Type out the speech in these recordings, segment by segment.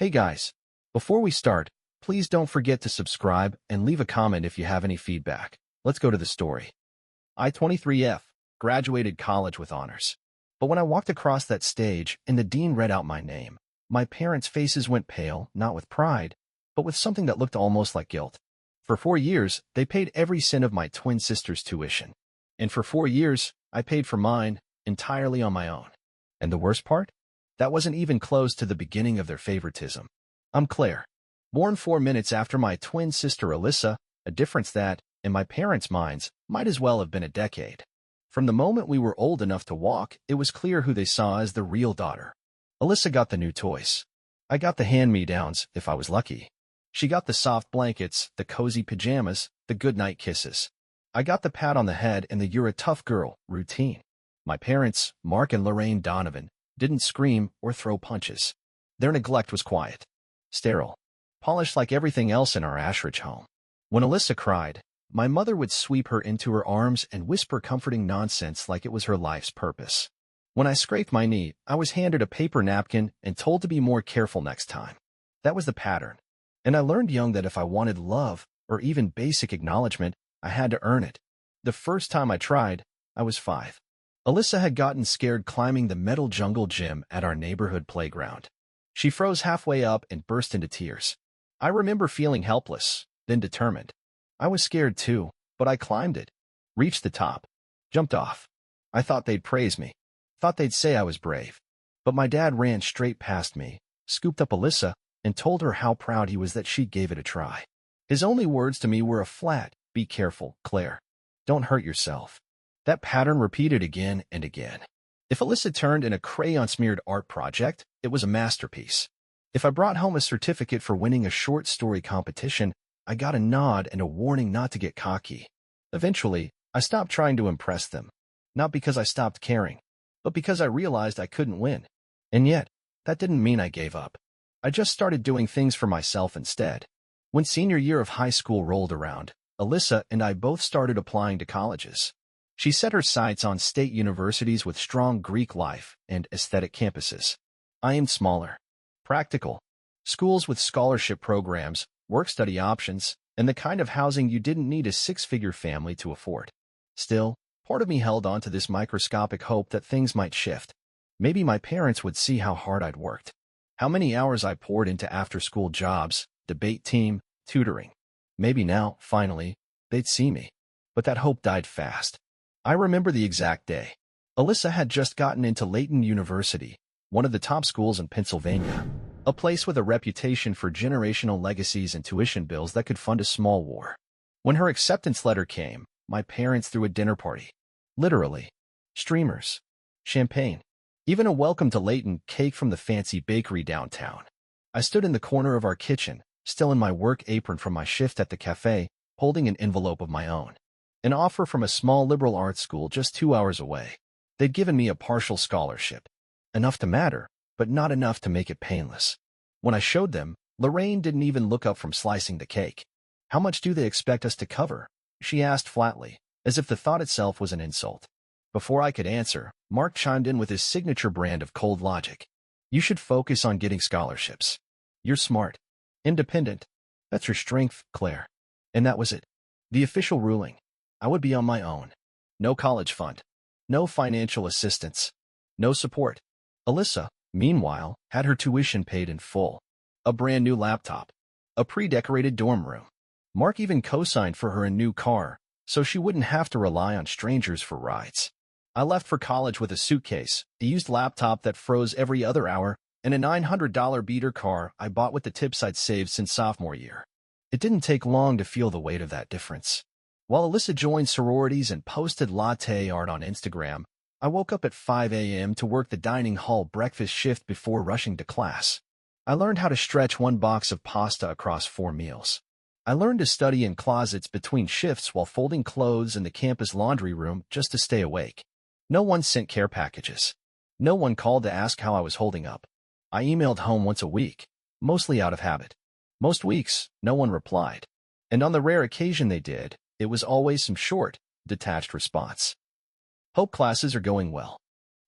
Hey guys, before we start, please don't forget to subscribe and leave a comment if you have any feedback. Let's go to the story. I, 23F, graduated college with honors. But when I walked across that stage and the dean read out my name, my parents' faces went pale, not with pride, but with something that looked almost like guilt. For 4 years, they paid every cent of my twin sister's tuition. And for 4 years, I paid for mine, entirely on my own. And the worst part? That wasn't even close to the beginning of their favoritism. I'm Claire, born 4 minutes after my twin sister Alyssa, a difference that, in my parents' minds, might as well have been a decade. From the moment we were old enough to walk, it was clear who they saw as the real daughter. Alyssa got the new toys. I got the hand-me-downs, if I was lucky. She got the soft blankets, the cozy pajamas, the goodnight kisses. I got the pat on the head and the "you're a tough girl" routine. My parents, Mark and Lorraine Donovan, didn't scream or throw punches. Their neglect was quiet, sterile, polished like everything else in our Ashridge home. When Alyssa cried, my mother would sweep her into her arms and whisper comforting nonsense like it was her life's purpose. When I scraped my knee, I was handed a paper napkin and told to be more careful next time. That was the pattern. And I learned young that if I wanted love, or even basic acknowledgement, I had to earn it. The first time I tried, I was 5. Alyssa had gotten scared climbing the metal jungle gym at our neighborhood playground. She froze halfway up and burst into tears. I remember feeling helpless, then determined. I was scared too, but I climbed it, reached the top, jumped off. I thought they'd praise me, thought they'd say I was brave. But my dad ran straight past me, scooped up Alyssa, and told her how proud he was that she gave it a try. His only words to me were a flat, "Be careful, Claire. Don't hurt yourself." That pattern repeated again and again. If Alyssa turned in a crayon-smeared art project, it was a masterpiece. If I brought home a certificate for winning a short story competition, I got a nod and a warning not to get cocky. Eventually, I stopped trying to impress them. Not because I stopped caring, but because I realized I couldn't win. And yet, that didn't mean I gave up. I just started doing things for myself instead. When senior year of high school rolled around, Alyssa and I both started applying to colleges. She set her sights on state universities with strong Greek life and aesthetic campuses. I aimed smaller, practical, schools with scholarship programs, work-study options, and the kind of housing you didn't need a six-figure family to afford. Still, part of me held on to this microscopic hope that things might shift. Maybe my parents would see how hard I'd worked, how many hours I poured into after-school jobs, debate team, tutoring. Maybe now, finally, they'd see me. But that hope died fast. I remember the exact day. Alyssa had just gotten into Layton University, one of the top schools in Pennsylvania, a place with a reputation for generational legacies and tuition bills that could fund a small war. When her acceptance letter came, my parents threw a dinner party. Literally. Streamers. Champagne. Even a welcome to Layton cake from the fancy bakery downtown. I stood in the corner of our kitchen, still in my work apron from my shift at the cafe, holding an envelope of my own. An offer from a small liberal arts school just 2 hours away. They'd given me a partial scholarship. Enough to matter, but not enough to make it painless. When I showed them, Lorraine didn't even look up from slicing the cake. "How much do they expect us to cover?" she asked flatly, as if the thought itself was an insult. Before I could answer, Mark chimed in with his signature brand of cold logic. "You should focus on getting scholarships. You're smart. Independent. That's your strength, Claire." And that was it. The official ruling. I would be on my own. No college fund. No financial assistance. No support. Alyssa, meanwhile, had her tuition paid in full. A brand new laptop. A pre-decorated dorm room. Mark even co-signed for her a new car, so she wouldn't have to rely on strangers for rides. I left for college with a suitcase, a used laptop that froze every other hour, and a $900 beater car I bought with the tips I'd saved since sophomore year. It didn't take long to feel the weight of that difference. While Alyssa joined sororities and posted latte art on Instagram, I woke up at 5 a.m. to work the dining hall breakfast shift before rushing to class. I learned how to stretch one box of pasta across 4 meals. I learned to study in closets between shifts while folding clothes in the campus laundry room just to stay awake. No one sent care packages. No one called to ask how I was holding up. I emailed home once a week, mostly out of habit. Most weeks, no one replied. And on the rare occasion they did, it was always some short, detached response. Hope classes are going well.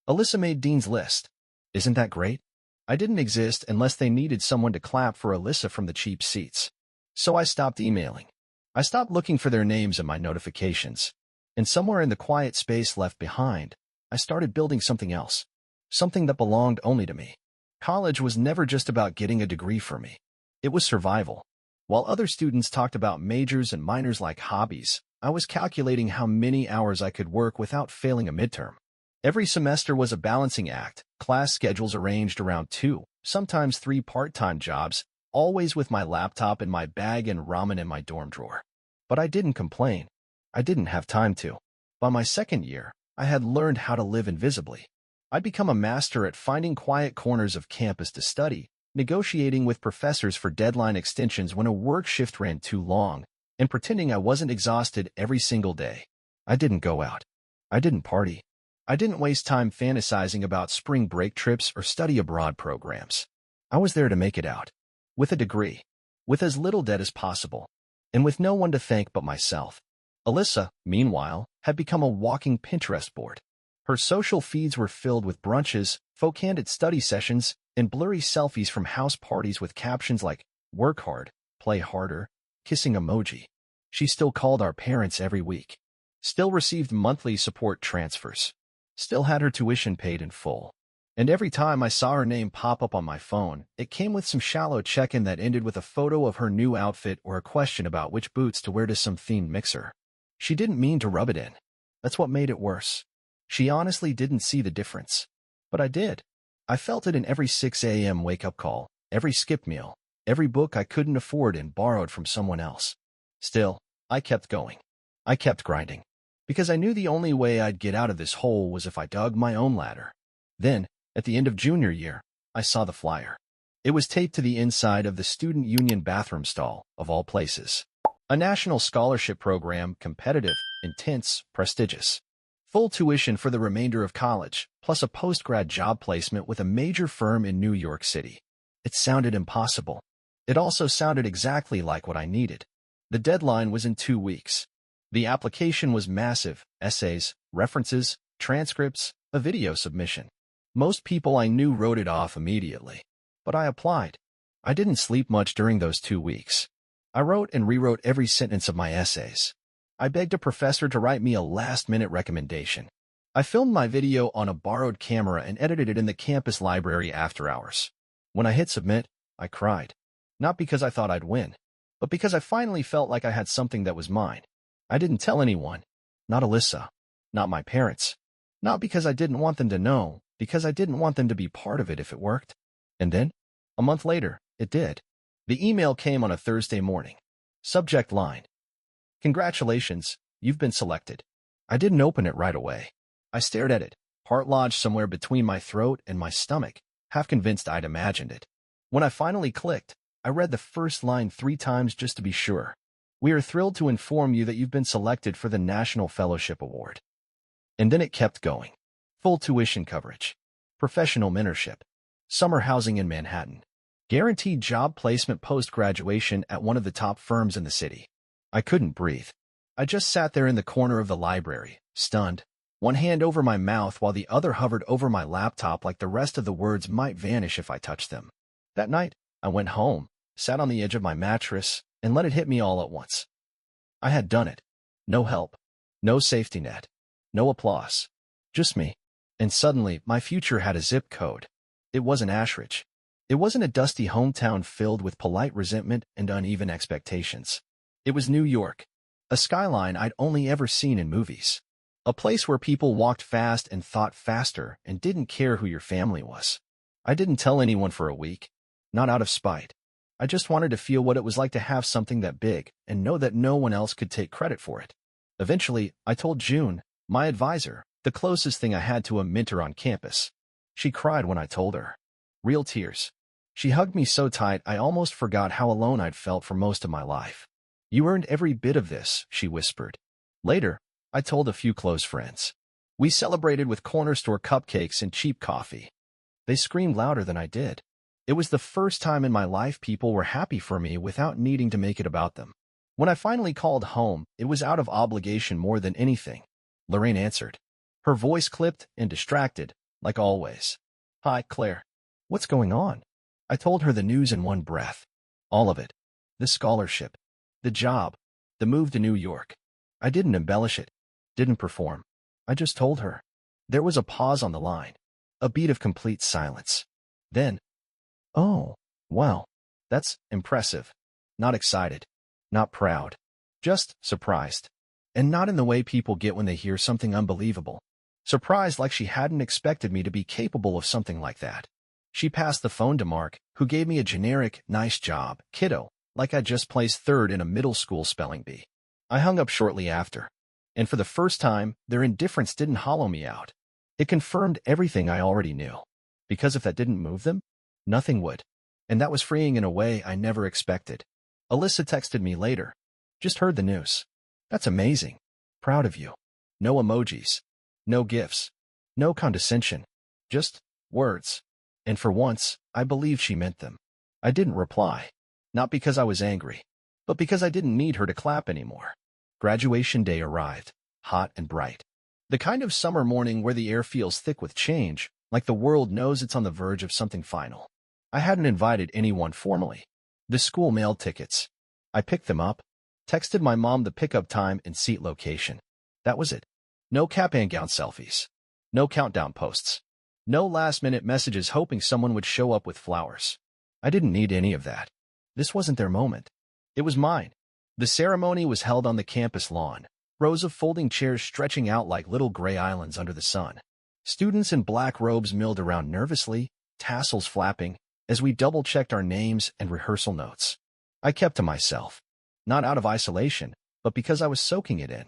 Alyssa made Dean's list. Isn't that great? I didn't exist unless they needed someone to clap for Alyssa from the cheap seats. So I stopped emailing. I stopped looking for their names in my notifications. And somewhere in the quiet space left behind, I started building something else. Something that belonged only to me. College was never just about getting a degree for me. It was survival. While other students talked about majors and minors like hobbies, I was calculating how many hours I could work without failing a midterm. Every semester was a balancing act, class schedules arranged around 2, sometimes 3 part-time jobs, always with my laptop in my bag and ramen in my dorm drawer. But I didn't complain. I didn't have time to. By my second year, I had learned how to live invisibly. I'd become a master at finding quiet corners of campus to study, negotiating with professors for deadline extensions when a work shift ran too long, and pretending I wasn't exhausted every single day. I didn't go out. I didn't party. I didn't waste time fantasizing about spring break trips or study abroad programs. I was there to make it out. With a degree. With as little debt as possible. And with no one to thank but myself. Alyssa, meanwhile, had become a walking Pinterest board. Her social feeds were filled with brunches, folk-handed study sessions, and blurry selfies from house parties with captions like, "Work hard, play harder," kissing emoji. She still called our parents every week. Still received monthly support transfers. Still had her tuition paid in full. And every time I saw her name pop up on my phone, it came with some shallow check-in that ended with a photo of her new outfit or a question about which boots to wear to some themed mixer. She didn't mean to rub it in. That's what made it worse. She honestly didn't see the difference. But I did. I felt it in every 6 a.m. wake-up call, every skip meal, every book I couldn't afford and borrowed from someone else. Still, I kept going. I kept grinding. Because I knew the only way I'd get out of this hole was if I dug my own ladder. Then, at the end of junior year, I saw the flyer. It was taped to the inside of the student union bathroom stall, of all places. A national scholarship program, competitive, intense, prestigious. Full tuition for the remainder of college, plus a post-grad job placement with a major firm in New York City. It sounded impossible. It also sounded exactly like what I needed. The deadline was in 2 weeks. The application was massive: essays, references, transcripts, a video submission. Most people I knew wrote it off immediately. But I applied. I didn't sleep much during those 2 weeks. I wrote and rewrote every sentence of my essays. I begged a professor to write me a last-minute recommendation. I filmed my video on a borrowed camera and edited it in the campus library after hours. When I hit submit, I cried. Not because I thought I'd win, but because I finally felt like I had something that was mine. I didn't tell anyone. Not Alyssa. Not my parents. Not because I didn't want them to know, because I didn't want them to be part of it if it worked. And then, a month later, it did. The email came on a Thursday morning. Subject line: "Congratulations, you've been selected." I didn't open it right away. I stared at it, heart lodged somewhere between my throat and my stomach, half convinced I'd imagined it. When I finally clicked, I read the first line 3 times just to be sure. "We are thrilled to inform you that you've been selected for the National Fellowship Award." And then it kept going. Full tuition coverage. Professional mentorship. Summer housing in Manhattan. Guaranteed job placement post-graduation at one of the top firms in the city. I couldn't breathe. I just sat there in the corner of the library, stunned, one hand over my mouth while the other hovered over my laptop like the rest of the words might vanish if I touched them. That night, I went home, sat on the edge of my mattress, and let it hit me all at once. I had done it. No help. No safety net. No applause. Just me. And suddenly, my future had a zip code. It wasn't Ashridge. It wasn't a dusty hometown filled with polite resentment and uneven expectations. It was New York, a skyline I'd only ever seen in movies. A place where people walked fast and thought faster and didn't care who your family was. I didn't tell anyone for a week, not out of spite. I just wanted to feel what it was like to have something that big and know that no one else could take credit for it. Eventually, I told June, my advisor, the closest thing I had to a mentor on campus. She cried when I told her. Real tears. She hugged me so tight I almost forgot how alone I'd felt for most of my life. "You earned every bit of this," she whispered. Later, I told a few close friends. We celebrated with corner store cupcakes and cheap coffee. They screamed louder than I did. It was the first time in my life people were happy for me without needing to make it about them. When I finally called home, it was out of obligation more than anything. Lorraine answered. Her voice clipped and distracted, like always. "Hi, Claire. What's going on? I told her the news in one breath. All of it. The scholarship. The job. The move to New York. I didn't embellish it. Didn't perform. I just told her. There was a pause on the line. A beat of complete silence. Then, "Oh, wow. That's impressive." Not excited. Not proud. Just surprised. And not in the way people get when they hear something unbelievable. Surprised like she hadn't expected me to be capable of something like that. She passed the phone to Mark, who gave me a generic, "Nice job, kiddo," like I'd just placed third in a middle school spelling bee. I hung up shortly after. And for the first time, their indifference didn't hollow me out. It confirmed everything I already knew. Because if that didn't move them, nothing would. And that was freeing in a way I never expected. Alyssa texted me later. "Just heard the news. That's amazing. Proud of you." No emojis. No gifs. No condescension. Just words. And for once, I believed she meant them. I didn't reply. Not because I was angry, but because I didn't need her to clap anymore. Graduation day arrived, hot and bright. The kind of summer morning where the air feels thick with change, like the world knows it's on the verge of something final. I hadn't invited anyone formally. The school mailed tickets. I picked them up, texted my mom the pickup time and seat location. That was it. No cap and gown selfies. No countdown posts. No last-minute messages hoping someone would show up with flowers. I didn't need any of that. This wasn't their moment. It was mine. The ceremony was held on the campus lawn, rows of folding chairs stretching out like little gray islands under the sun. Students in black robes milled around nervously, tassels flapping, as we double-checked our names and rehearsal notes. I kept to myself, not out of isolation, but because I was soaking it in.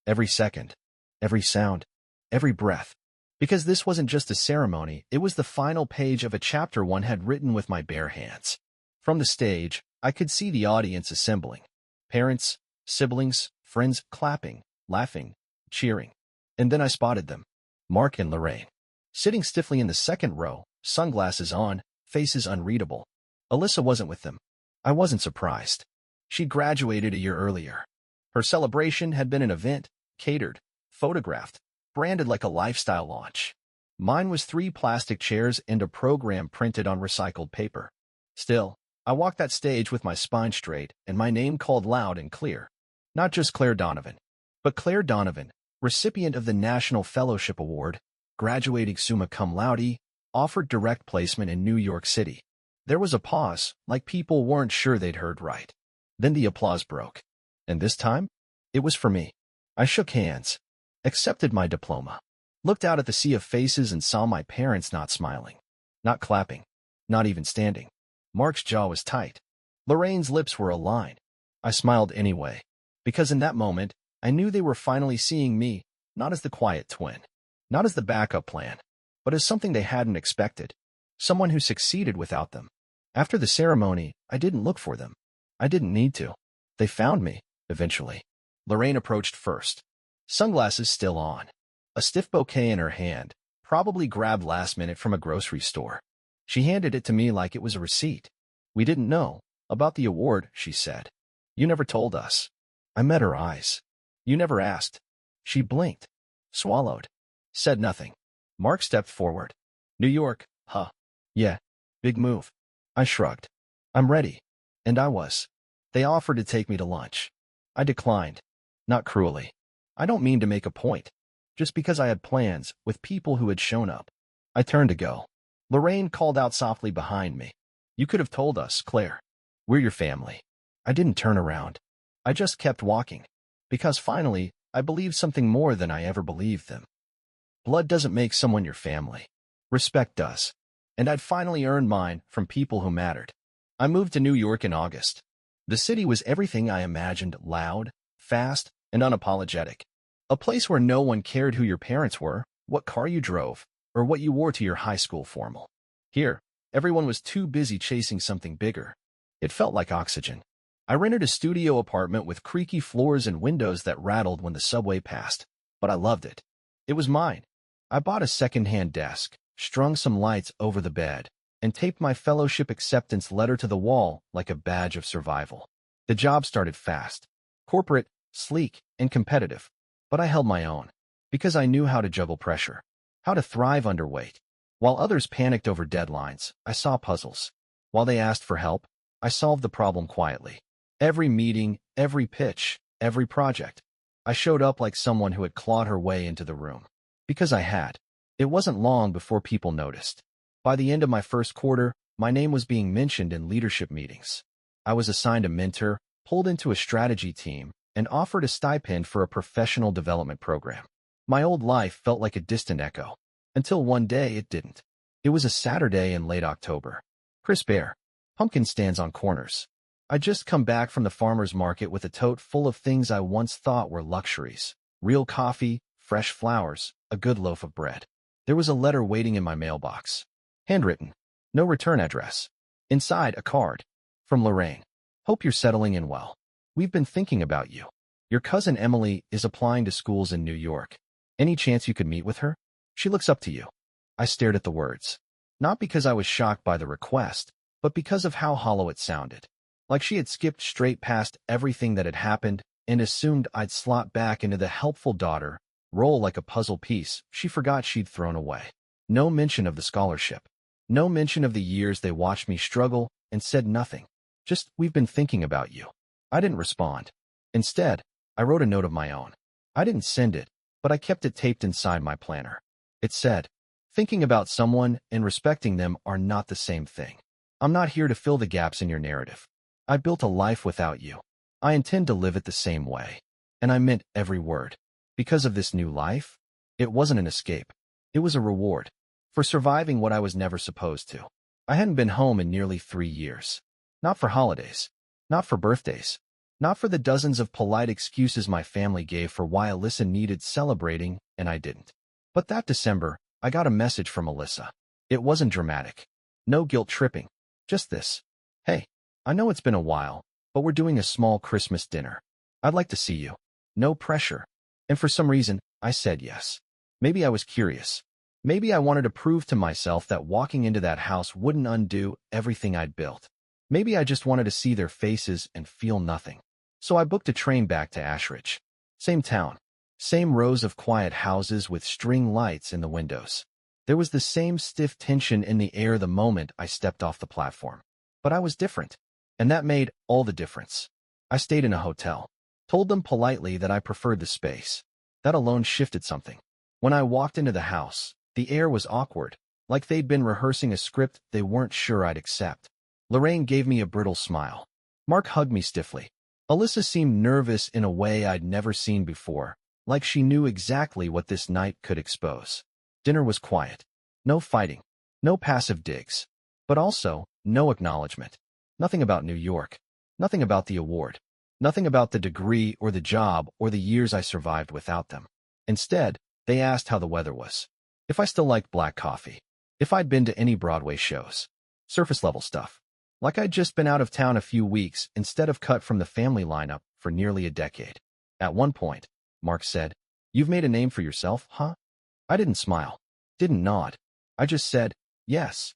Every second, every sound, every breath. Because this wasn't just a ceremony, it was the final page of a chapter one had written with my bare hands. From the stage, I could see the audience assembling. Parents, siblings, friends clapping, laughing, cheering. And then I spotted them. Mark and Lorraine. Sitting stiffly in the second row, sunglasses on, faces unreadable. Alyssa wasn't with them. I wasn't surprised. She'd graduated a year earlier. Her celebration had been an event, catered, photographed, branded like a lifestyle launch. Mine was 3 plastic chairs and a program printed on recycled paper. Still, I walked that stage with my spine straight and my name called loud and clear. Not just Claire Donovan, but Claire Donovan, recipient of the National Fellowship Award, graduating summa cum laude, offered direct placement in New York City. There was a pause, like people weren't sure they'd heard right. Then the applause broke. And this time, it was for me. I shook hands, accepted my diploma, looked out at the sea of faces and saw my parents not smiling, not clapping, not even standing. Mark's jaw was tight. Lorraine's lips were aligned. I smiled anyway, because in that moment, I knew they were finally seeing me, not as the quiet twin, not as the backup plan, but as something they hadn't expected, someone who succeeded without them. After the ceremony, I didn't look for them. I didn't need to. They found me, eventually. Lorraine approached first, sunglasses still on, a stiff bouquet in her hand, probably grabbed last minute from a grocery store. She handed it to me like it was a receipt. "We didn't know about the award," she said. "You never told us." I met her eyes. "You never asked." She blinked, swallowed, said nothing. Mark stepped forward. "New York, huh? Yeah, big move." I shrugged. "I'm ready." And I was. They offered to take me to lunch. I declined. Not cruelly. I don't mean to make a point. Just because I had plans with people who had shown up. I turned to go. Lorraine called out softly behind me. "You could have told us, Claire. We're your family." I didn't turn around. I just kept walking. Because finally, I believed something more than I ever believed them. Blood doesn't make someone your family. Respect does. And I'd finally earned mine from people who mattered. I moved to New York in August. The city was everything I imagined: loud, fast, and unapologetic. A place where no one cared who your parents were, what car you drove, or what you wore to your high school formal. Here, everyone was too busy chasing something bigger. It felt like oxygen. I rented a studio apartment with creaky floors and windows that rattled when the subway passed, but I loved it. It was mine. I bought a second-hand desk, strung some lights over the bed, and taped my fellowship acceptance letter to the wall like a badge of survival. The job started fast. Corporate, sleek, and competitive. But I held my own, because I knew how to juggle pressure, how to thrive under weight. While others panicked over deadlines, I saw puzzles. While they asked for help, I solved the problem quietly. Every meeting, every pitch, every project. I showed up like someone who had clawed her way into the room. Because I had. It wasn't long before people noticed. By the end of my first quarter, my name was being mentioned in leadership meetings. I was assigned a mentor, pulled into a strategy team, and offered a stipend for a professional development program. My old life felt like a distant echo. Until one day it didn't. It was a Saturday in late October. Crisp air. Pumpkin stands on corners. I'd just come back from the farmer's market with a tote full of things I once thought were luxuries. Real coffee, fresh flowers, a good loaf of bread. There was a letter waiting in my mailbox. Handwritten. No return address. Inside, a card. From Lorraine. Hope you're settling in well. We've been thinking about you. Your cousin Emily is applying to schools in New York. Any chance you could meet with her? She looks up to you. I stared at the words. Not because I was shocked by the request, but because of how hollow it sounded. Like she had skipped straight past everything that had happened and assumed I'd slot back into the helpful daughter role like a puzzle piece she forgot she'd thrown away. No mention of the scholarship. No mention of the years they watched me struggle and said nothing. Just, we've been thinking about you. I didn't respond. Instead, I wrote a note of my own. I didn't send it, but I kept it taped inside my planner. It said, thinking about someone and respecting them are not the same thing. I'm not here to fill the gaps in your narrative. I built a life without you. I intend to live it the same way. And I meant every word. Because of this new life, it wasn't an escape. It was a reward for surviving what I was never supposed to. I hadn't been home in nearly 3 years. Not for holidays. Not for birthdays. Not for the dozens of polite excuses my family gave for why Alyssa needed celebrating and I didn't. But that December, I got a message from Alyssa. It wasn't dramatic. No guilt tripping. Just this. Hey, I know it's been a while, but we're doing a small Christmas dinner. I'd like to see you. No pressure. And for some reason, I said yes. Maybe I was curious. Maybe I wanted to prove to myself that walking into that house wouldn't undo everything I'd built. Maybe I just wanted to see their faces and feel nothing. So I booked a train back to Ashridge. Same town. Same rows of quiet houses with string lights in the windows. There was the same stiff tension in the air the moment I stepped off the platform. But I was different. And that made all the difference. I stayed in a hotel. Told them politely that I preferred the space. That alone shifted something. When I walked into the house, the air was awkward, like they'd been rehearsing a script they weren't sure I'd accept. Lorraine gave me a brittle smile. Mark hugged me stiffly. Alyssa seemed nervous in a way I'd never seen before, like she knew exactly what this night could expose. Dinner was quiet. No fighting. No passive digs. But also, no acknowledgement. Nothing about New York. Nothing about the award. Nothing about the degree or the job or the years I survived without them. Instead, they asked how the weather was. If I still liked black coffee. If I'd been to any Broadway shows. Surface-level stuff. Like I'd just been out of town a few weeks instead of cut from the family lineup for nearly a decade. At one point, Mark said, "You've made a name for yourself, huh?" I didn't smile. Didn't nod. I just said, yes.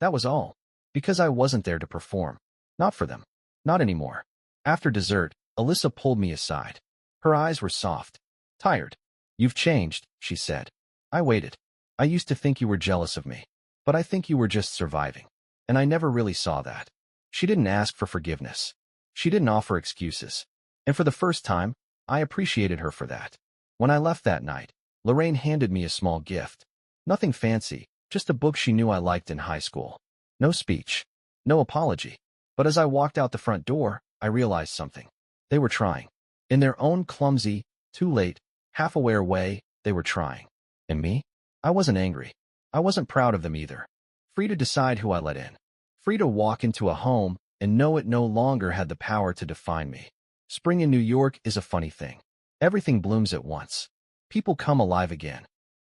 That was all. Because I wasn't there to perform. Not for them. Not anymore. After dessert, Alyssa pulled me aside. Her eyes were soft. Tired. "You've changed," she said. I waited. "I used to think you were jealous of me. But I think you were just surviving. And I never really saw that." She didn't ask for forgiveness. She didn't offer excuses. And for the first time, I appreciated her for that. When I left that night, Lorraine handed me a small gift. Nothing fancy, just a book she knew I liked in high school. No speech. No apology. But as I walked out the front door, I realized something. They were trying. In their own clumsy, too late, half-aware way, they were trying. And me? I wasn't angry. I wasn't proud of them either. Free to decide who I let in. Free to walk into a home and know it no longer had the power to define me. Spring in New York is a funny thing. Everything blooms at once. People come alive again.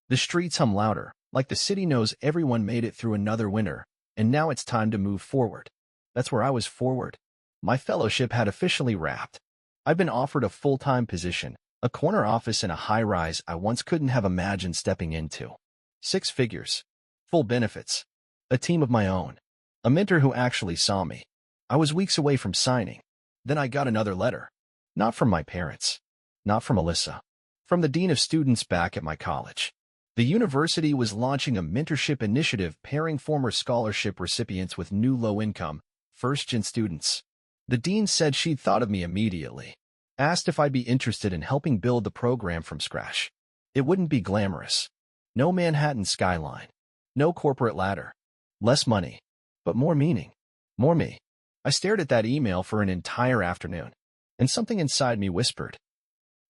The streets hum louder, like the city knows everyone made it through another winter, and now it's time to move forward. That's where I was forward. My fellowship had officially wrapped. I'd been offered a full-time position, a corner office in a high-rise I once couldn't have imagined stepping into. 6 figures. Full benefits. A team of my own. A mentor who actually saw me. I was weeks away from signing. Then I got another letter. Not from my parents. Not from Alyssa. From the dean of students back at my college. The university was launching a mentorship initiative pairing former scholarship recipients with new low-income, first-gen students. The dean said she'd thought of me immediately, asked if I'd be interested in helping build the program from scratch. It wouldn't be glamorous. No Manhattan skyline. No corporate ladder. Less money. But more meaning. More me. I stared at that email for an entire afternoon, and something inside me whispered,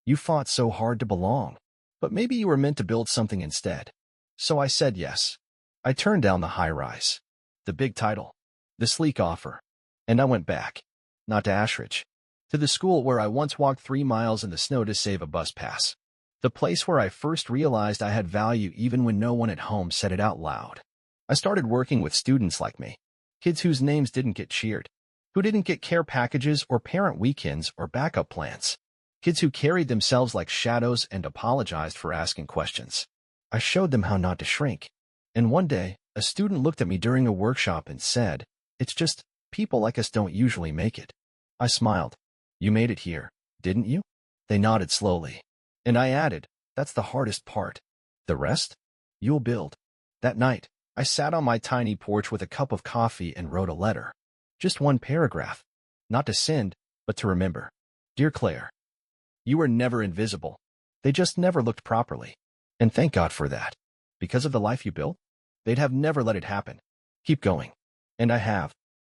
"You fought so hard to belong. But maybe you were meant to build something instead." So I said yes. I turned down the high-rise, the big title, the sleek offer, and I went back, not to Ashridge, to the school where I once walked 3 miles in the snow to save a bus pass. The place where I first realized I had value even when no one at home said it out loud. I started working with students like me, kids whose names didn't get cheered, who didn't get care packages or parent weekends or backup plans, kids who carried themselves like shadows and apologized for asking questions. I showed them how not to shrink. And one day, a student looked at me during a workshop and said, "It's just, people like us don't usually make it." I smiled. "You made it here, didn't you?" They nodded slowly. And I added, "That's the hardest part. The rest? You'll build." That night, I sat on my tiny porch with a cup of coffee and wrote a letter. Just one paragraph. Not to send, but to remember. "Dear Claire, you were never invisible. They just never looked properly. And thank God for that. Because of the life you built, they'd have never let it happen. Keep going." And I have.